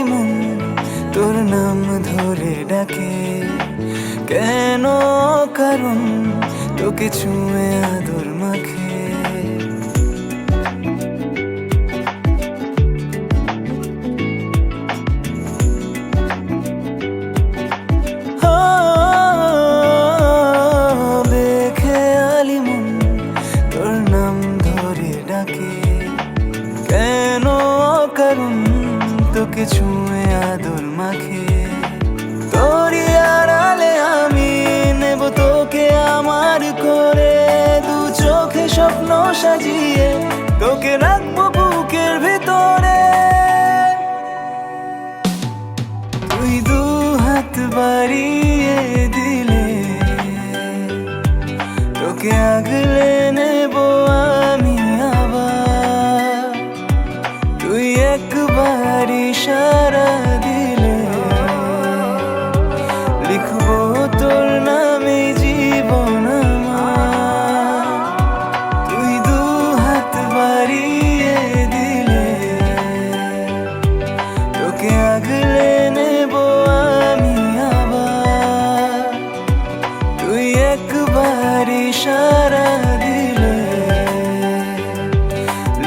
বেখেয়ালি মন তোর নাম ধরে ডাকে কেন? কারণ তোকে ছুঁয়ে আদর মাখে। বেখেয়ালি মন তোর নাম ধরে ডাকে কেন? কারণ তোকে ছুঁয়ে আদর মাখে। তোরই আড়ালে আমি নেব তোকে আমার করে, দু চোখে স্বপ্ন সাজিয়ে তোকে রাখবো বুকের ভিতরে। তুই দু হাত বাড়িয়ে দিলে তোকে আগলে নেব আমি আবার। তুই একবার ইশারা দিলে লিখবো তোর নামে জীবন আমার। তুই দু হাত বাড়িয়ে দিলে তোকে আগলে নেব আমি আবার। তুই একবার ইশারা দিলে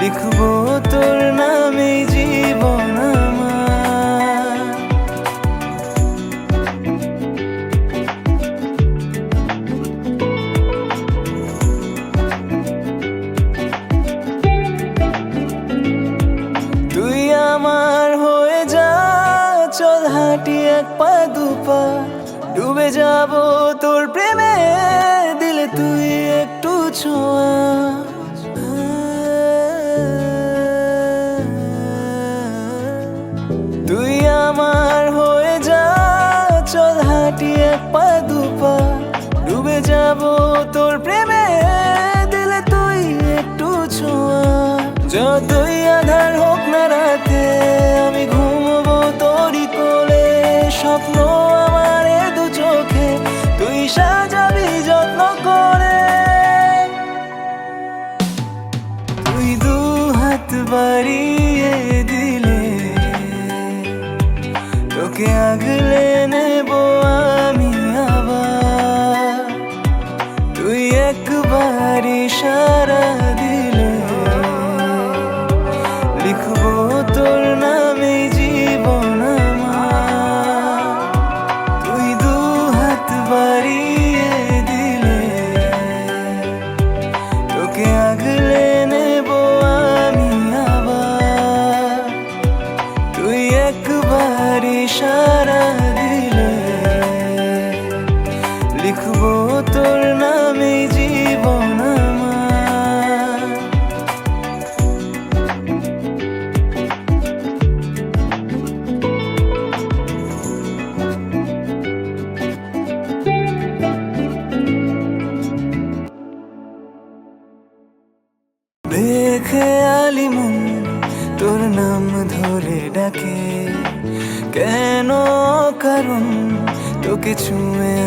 লিখবো তোর নামে জীবন আমার। তুই আমার হয়ে যা, চল হাঁটি এক পা দু পা, ডুবে যাব তোর প্রেমে, দিলে তুই একটু ছোঁয়া। তুই আমার হয়ে যা, চল হাঁটি এক পা দু পা, ডুবে যাব তোর প্রেমে, দিলে তুই একটু ছোঁয়া। যতই আধার হোক না রাতে আমি ঘুমবো তোরই কোলে, স্বপ্ন আমার এ দু চোখে তুই সাজাবি যত্ন করে। তুই দু হাত বাড়িয়ে দিলে তোকে আগলে নেব আমি আবার। তুই একবার ইশারা দিলে লিখবো তোর নামে জীবন আমার। তুই দু হাত বাড়িয়ে দিলে তোকে আগলে নেব আমি আবার। তুই একবার ইশারা দিলে লিখবো তোর নামে জীবন আমার। বেখেয়ালি মন তোর নাম ধরে ডাকে কেন? কারণ তোকে ছুঁয়ে